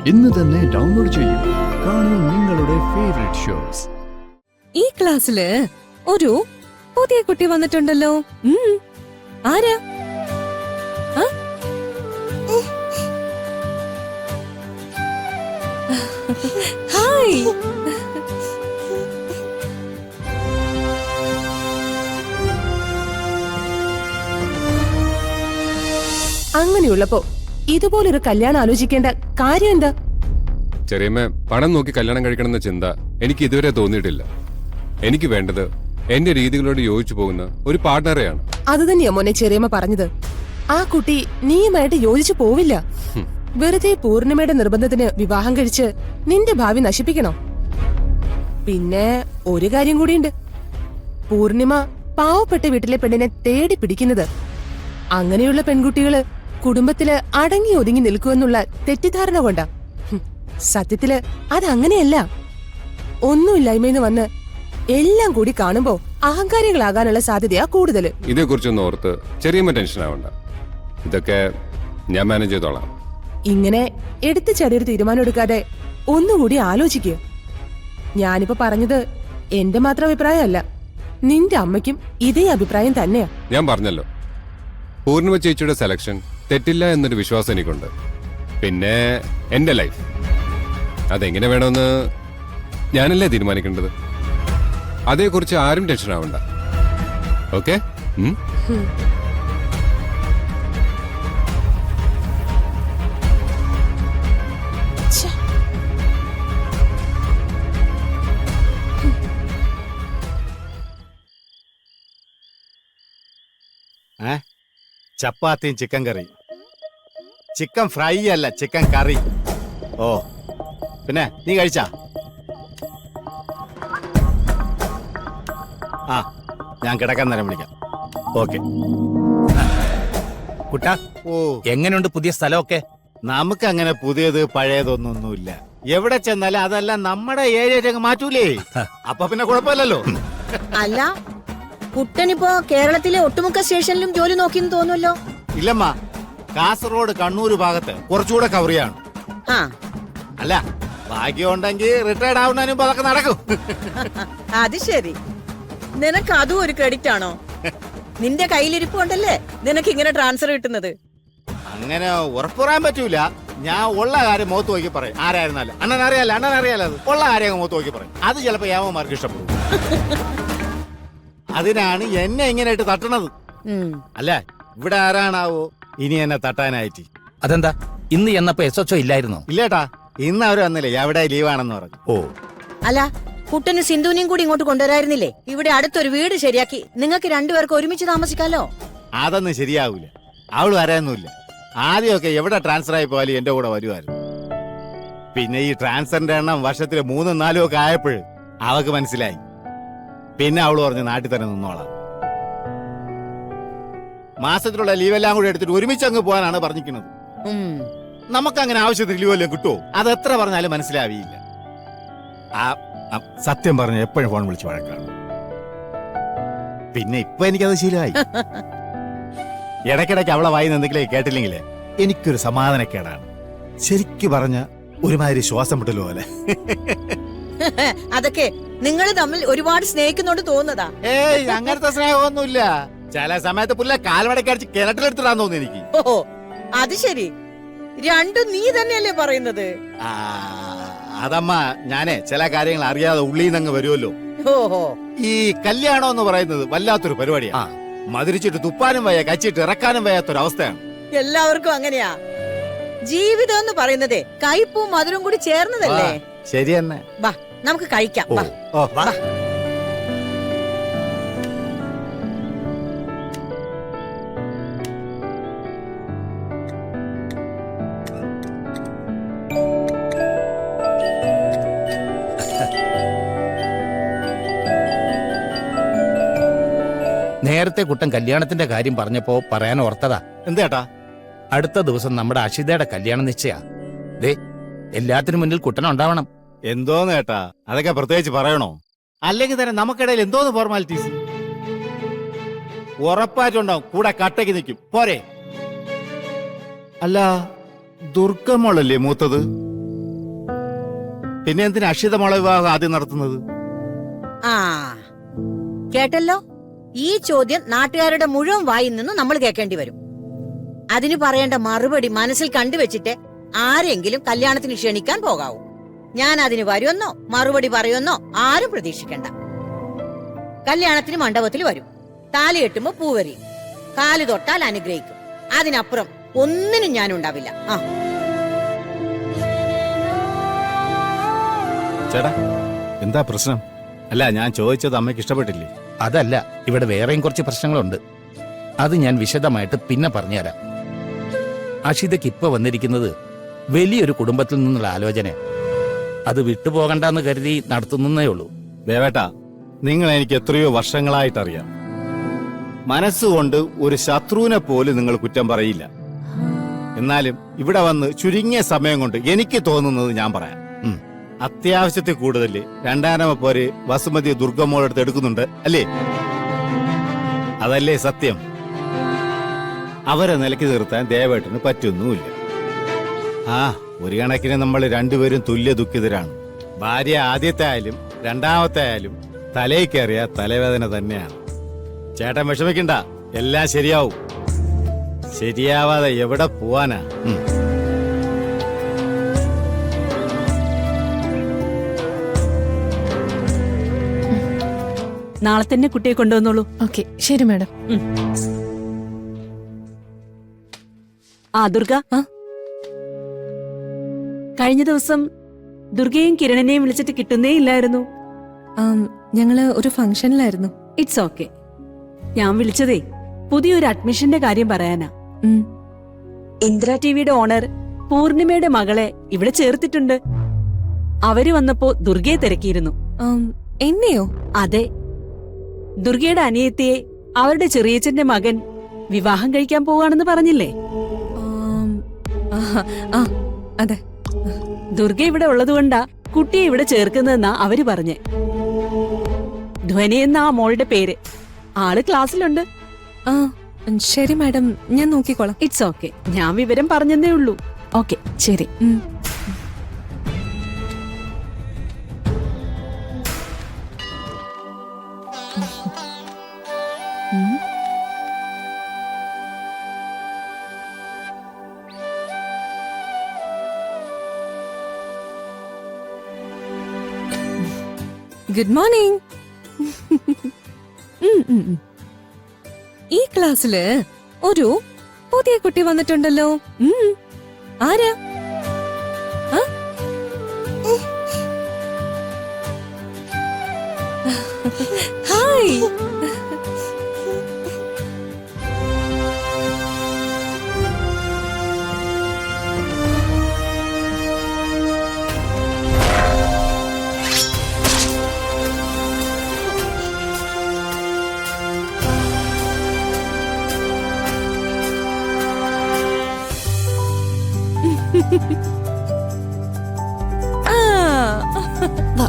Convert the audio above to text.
ഇന്ന് തന്നെ ഡൗൺലോഡ് ചെയ്യൂ. കാണൂ നിങ്ങളുടെ ഫേവറേറ്റ് ഷോസ്. ഈ ക്ലാസ്സില് ഒരു പുതിയ കുട്ടി വന്നിട്ടുണ്ടല്ലോ. ആരാ? ഹായ്. അങ്ങനെയുള്ളപ്പോ ഇതുപോലൊരു കല്യാണം ആലോചിക്കേണ്ട കാര്യം എന്താ? ചെറിയമ്മ, പണം നോക്കി കല്യാണം കഴിക്കണമെന്ന ചിന്ത എനിക്ക് ഇതുവരെ തോന്നിയിട്ടില്ല. എനിക്ക് വേണ്ടത് എന്റെ രീതികളോട് യോജിച്ചു പോകുന്ന ഒരു പാർട്ട്ണറെയാണ്. അത് തന്നെയാ മോനെ ചെറിയമ്മ പറഞ്ഞത്. ആ കുട്ടി നീയുമായിട്ട് യോജിച്ചു പോവില്ല. വെറുതെ പൂർണിമയുടെ നിർബന്ധത്തിന് വിവാഹം കഴിച്ച് നിന്റെ ഭാവി നശിപ്പിക്കണോ? പിന്നെ ഒരു കാര്യം കൂടിയുണ്ട്. പൂർണിമ പാവപ്പെട്ട വീട്ടിലെ പെണ്ണിനെ തേടി പിടിക്കുന്നത്. അങ്ങനെയുള്ള പെൺകുട്ടികള് കുടുംബത്തില് അടങ്ങി ഒതുങ്ങി നിൽക്കുമെന്നുള്ള തെറ്റിദ്ധാരണ കൊണ്ടാ. സത്യത്തില് അതങ്ങനെയല്ല. ഒന്നുമില്ലായ്മയെന്ന് വന്ന് എല്ലാം കൂടി കാണുമ്പോ അഹങ്കാരികളാകാനുള്ള സാധ്യതയാ കൂടുതല്. ഇതേക്കുറിച്ചൊന്നും ഓർത്ത് ചെറിയമ്മ ടെൻഷൻ ആവണ്ട. ഇതൊക്കെ ഞാൻ മാനേജ് ചെയ്തോളാം. ഇങ്ങനെ എടുത്തു ചടിയൊരു തീരുമാനം എടുക്കാതെ ഒന്നുകൂടി ആലോചിക്കുക. ഞാനിപ്പോ പറഞ്ഞത് എന്റെ മാത്രം അഭിപ്രായമല്ല, നിന്റെ അമ്മയ്ക്കും ഇതേ അഭിപ്രായം തന്നെയാ. ഞാൻ പറഞ്ഞല്ലോ, പൂർണിമ ചേച്ചിയുടെ സെലക്ഷൻ തെറ്റില്ല എന്നൊരു വിശ്വാസം എനിക്കുണ്ട്. പിന്നെ എന്റെ ലൈഫ് അതെങ്ങനെ വേണമെന്ന് ഞാനല്ലേ തീരുമാനിക്കേണ്ടത്. അതേക്കുറിച്ച് ആരും ടെൻഷൻ ആവണ്ട. ഓക്കെ? ചപ്പാത്തിയും ചിക്കൻ കറി. ചിക്കൻ ഫ്രൈ അല്ല, ചിക്കൻ കറി. ഓ, പിന്നെ നീ കഴിച്ചാ? ആ, ഞാൻ കിടക്കാൻ നേരം വിളിക്കാം. ഓക്കെ. കുട്ടാ, ഓ, എങ്ങനെയുണ്ട് പുതിയ സ്ഥലമൊക്കെ? നമുക്ക് അങ്ങനെ പുതിയത് പഴയതൊന്നൊന്നുമില്ല. എവിടെ ചെന്നാലും അതെല്ലാം നമ്മുടെ ഏരിയയിലേക്ക് മാറ്റൂലേ. അപ്പൊ പിന്നെ കുഴപ്പമില്ലല്ലോ. അല്ല, കുട്ടനിപ്പോ കേരളത്തിലെ ഒട്ടുമുക്ക സ്റ്റേഷനിലും ജോലി നോക്കിന്ന് തോന്നുമല്ലോ. ഇല്ലമ്മ, കാസർഗോഡ് കണ്ണൂര് ഭാഗത്ത് കുറച്ചുകൂടെ കവറിയാണ്. ആ, അല്ല, ഭാഗ്യമുണ്ടെങ്കിൽ റിട്ടയർഡ് ആവുന്നതിനും അതൊക്കെ നടക്കും. അത് ശരി. നിനക്ക് അതും ഒരു ക്രെഡിറ്റ് ആണോ? നിന്റെ കയ്യിലിരിപ്പ് കൊണ്ടല്ലേ നിനക്ക് ഇങ്ങനെ ട്രാൻസ്ഫർ കിട്ടുന്നത്. അങ്ങനെ ഉറപ്പ് പറയാൻ പറ്റൂല. ഞാൻ ഉള്ള കാര്യം മുഖത്ത് നോക്കി പറയും. ആരായിരുന്നാലും അണ്ണൻ അറിയാലോ അത് ഉള്ള കാര്യം മുഖത്ത് നോക്കി പറയും. അത് ചിലപ്പോ യാമന്മാർക്ക് ഇഷ്ടപ്പെടും. അതിനാണ് എന്നെ ഇങ്ങനെയായിട്ട് തട്ടണത്. അല്ല, ഇവിടെ ആരാണാവോ ഇനി എന്നെ തട്ടാനായിട്ട്? അതെന്താ, ഇന്ന് എന്നപ്പോ SHO ഇല്ലായിരുന്നോ? ഇല്ലേട്ടാ, ഇന്ന് അവര് വന്നില്ലേ, എവിടെ ലീവാണെന്ന് പറഞ്ഞു. ഓ, അല്ല, കുട്ടന് സിന്ധുവിനെയും കൂടി ഇങ്ങോട്ട് കൊണ്ടുവരായിരുന്നില്ലേ? ഇവിടെ അടുത്തൊരു വീട് ശരിയാക്കി നിങ്ങൾക്ക് രണ്ടുപേർക്ക് ഒരുമിച്ച് താമസിക്കാലോ. അതൊന്നും ശരിയാവൂല. അവള് വരാനൊന്നുമില്ല. ആദ്യമൊക്കെ എവിടെ ട്രാൻസ്ഫർ ആയി പോയാലും എന്റെ കൂടെ വരുമായിരുന്നു. പിന്നെ ഈ ട്രാൻസ്ഫറിന്റെ എണ്ണം വർഷത്തില് 3, 4 ഒക്കെ ആയപ്പോൾ അവക്ക് മനസ്സിലായി. പിന്നെ അവള് പറഞ്ഞ് നാട്ടിൽ തന്നെ നിന്നോളാം. മാസത്തിലുള്ള ലീവെല്ലാം കൂടി എടുത്തിട്ട് ഒരുമിച്ച് അങ്ങ് പോകാനാണ് പറഞ്ഞിരിക്കുന്നത്. നമുക്കങ്ങനെ ആവശ്യത്തിന് ലീവെല്ലാം കിട്ടുമോ? അത് എത്ര പറഞ്ഞാലും മനസ്സിലാവിയില്ല. സത്യം പറഞ്ഞ എപ്പോഴും ഫോൺ വിളിച്ച് വഴക്കാണ്. പിന്നെ ഇപ്പൊ എനിക്കത് ശീലമായി. ഇടയ്ക്കിടയ്ക്ക് അവളെ വായിന്ന് എന്തെങ്കിലും കേട്ടില്ലെങ്കിലേ എനിക്കൊരു സമാധാനക്കേടാണ്. ശരിക്കു പറഞ്ഞ ഒരുമാതിരി ശ്വാസം വിട്ടല്ലോ പോലെ. അതൊക്കെ നിങ്ങൾ തമ്മിൽ ഒരുപാട് സ്നേഹിക്കുന്നോണ്ട് തോന്നുന്നതാ. ഏയ്, അങ്ങനത്തെ സ്നേഹമൊന്നുമില്ല. ചില സമയത്ത് പുല്ല കാൽവടക്കടിച്ച് കിണറ്റിലെടുത്തിടാൻ തോന്നി എനിക്ക്. ഓ, അത് ശരി. രണ്ടും നീ തന്നെയല്ലേ പറയുന്നത്? അതമ്മ, ഞാനേ ചില കാര്യങ്ങൾ അറിയാതെ ഉള്ളിന്നങ്ങ് വരുമല്ലോ. ഓഹോ, ഈ കല്യാണം എന്ന് പറയുന്നത് വല്ലാത്തൊരു പരിപാടിയാണ്. മധുരിച്ചിട്ട് തുപ്പാനും വയ്യ, കച്ചിട്ട് ഇറക്കാനും വയ്യാത്തൊരവസ്ഥയാണ്. എല്ലാവർക്കും അങ്ങനെയാ. ജീവിതം എന്ന് പറയുന്നതേ കയ്പും മധുരവും കൂടി ചേർന്നതല്ലേ. ശരി തന്നെ. വാ, നമുക്ക് കഴിക്കാം. വാ. ഓ, വാ. നേരത്തെ കുട്ടൻ കല്യാണത്തിന്റെ കാര്യം പറഞ്ഞപ്പോ പറയാൻ ഓർത്തതാ. എന്തേട്ടാ? അടുത്ത ദിവസം നമ്മുടെ അഷിതയുടെ കല്യാണം നിശ്ചയാ. ദേ, എല്ലാത്തിനും മുന്നിൽ കുട്ടൻ ഉണ്ടാവണം. എന്തോന്ന് ഏട്ടാ, അതൊക്കെ പ്രത്യേകിച്ച് പറയണോ? അല്ലെങ്കിൽ തന്നെ നമുക്കിടയിൽ എന്തോന്ന് ഫോർമാലിറ്റീസ്? ഉറപ്പായിട്ടുണ്ടാവും, കൂടെ കട്ടയ്ക്ക് നിൽക്കും. പോരെ? അല്ല, ദുർഗമോളല്ലേ മൂത്തത്? പിന്നെ എന്തിനാ അക്ഷിത മോളെ വിവാഹം ആദ്യം നടത്തുന്നത്? ആ കേട്ടല്ലോ, ഈ ചോദ്യം നാട്ടുകാരുടെ മുഴുവൻ വായിൽ നിന്ന് നമ്മൾ കേൾക്കേണ്ടി വരും. അതിന് പറയേണ്ട മറുപടി മനസ്സിൽ കണ്ടുവച്ചിട്ട് ആരെങ്കിലും കല്യാണത്തിന് ക്ഷണിക്കാൻ പോകാവൂ. ഞാൻ അതിന് വരുമെന്നോ മറുപടി പറയുമെന്നോ ആരും പ്രതീക്ഷിക്കണ്ട. കല്യാണത്തിന് മണ്ഡപത്തിൽ വരും, താലി കെട്ടുമ്പോ പൂവരി, കാല് തൊട്ടാൽ അനുഗ്രഹിക്കും. അതിനപ്പുറം ഒന്നിനും ഞാൻ ഉണ്ടാവില്ല. ആ ചേട്ടാ, എന്താ പ്രശ്നം? അല്ല, ഞാൻ ചോദിച്ചത് അമ്മയ്ക്ക് ഇഷ്ടപ്പെട്ടില്ലേ? അതല്ല, ഇവിടെ വേറെയും കുറച്ച് പ്രശ്നങ്ങളുണ്ട്. അത് ഞാൻ വിശദമായിട്ട് പിന്നെ പറഞ്ഞുതരാം. അഷിതയ്ക്ക് ഇപ്പൊ വന്നിരിക്കുന്നത് വലിയൊരു കുടുംബത്തിൽ നിന്നുള്ള ആലോചന. അത് വിട്ടുപോകണ്ടെന്ന് കരുതി നടത്തുന്നേ ഉള്ളൂ. ദേവേട്ടാ, നിങ്ങൾ എനിക്ക് എത്രയോ വർഷങ്ങളായിട്ടറിയാം. മനസ്സുകൊണ്ട് ഒരു ശത്രുവിനെ പോലും നിങ്ങൾ കുറ്റം പറയില്ല. എന്നാലും ഇവിടെ വന്ന് ചുരുങ്ങിയ സമയം കൊണ്ട് എനിക്ക് തോന്നുന്നത് ഞാൻ പറയാം. അത്യാവശ്യത്തിൽ കൂടുതൽ രണ്ടാനമ്മ പോര് വസുമതി ദുർഗമ്മോളെടുത്ത് എടുക്കുന്നുണ്ട് അല്ലേ? അതല്ലേ സത്യം? അവരെ നിലയ്ക്ക് നിർത്താൻ ദേവേട്ടന് പറ്റൊന്നുമില്ല. ആ, ഒരു കണക്കിന് നമ്മൾ രണ്ടുപേരും തുല്യ ദുഃഖിതരാണ്. ഭാര്യ ആദ്യത്തെ ആയാലും രണ്ടാമത്തെ ആയാലും തലയിൽ കയറിയ തലവേദന തന്നെയാണ്. ചേട്ടൻ വിഷമിക്കണ്ട, എല്ലാം ശരിയാവും. ശരിയാവാതെ എവിടെ പോവാനാ? നാളെ തന്നെ കുട്ടിയെ കൊണ്ടുവന്നോളൂ. ഓക്കെ, ശരി മാഡം. ആ ദുർഗ, കഴിഞ്ഞ ദിവസം ദുർഗയും കിരണിനെയും വിളിച്ചിട്ട് കിട്ടുന്നേ ഇല്ലായിരുന്നു. ഞങ്ങള് ഒരു ഫംഗ്ഷനിലായിരുന്നു. It's okay. ഞാൻ വിളിച്ചതേ പുതിയൊരു അഡ്മിഷന്റെ കാര്യം പറയാനാ. ഇന്ദിര ടിവിയുടെ ഓണർ പൂർണിമയുടെ മകളെ ഇവിടെ ചേർത്തിട്ടുണ്ട്. അവര് വന്നപ്പോ ദുർഗയെ തിരക്കിയിരുന്നു. എന്നെയോ? അതെ, ദുർഗയുടെ അനിയത്തിയെ അവരുടെ ചെറിയച്ഛന്റെ മകൻ വിവാഹം കഴിക്കാൻ പോവാണെന്ന് പറഞ്ഞില്ലേ? അതെ. ദുർഗ ഇവിടെ ഉള്ളതുകൊണ്ടാ കുട്ടിയെ ഇവിടെ ചേർക്കുന്നതെന്നാ അവര് പറഞ്ഞേ. ധ്വനി എന്ന ആ മോളുടെ പേര്. ആള് ക്ലാസ്സിലുണ്ട്. ശരി മാഡം, ഞാൻ നോക്കിക്കോളാം. It's okay. ഞാൻ വിവരം പറഞ്ഞതേ ഉള്ളൂ. ഓക്കെ, ശരി. Good morning. ഈ ക്ലാസ്സില് ഒരു പുതിയ കുട്ടി വന്നിട്ടുണ്ടല്ലോ. ആരാ? ഹായ്. വാ.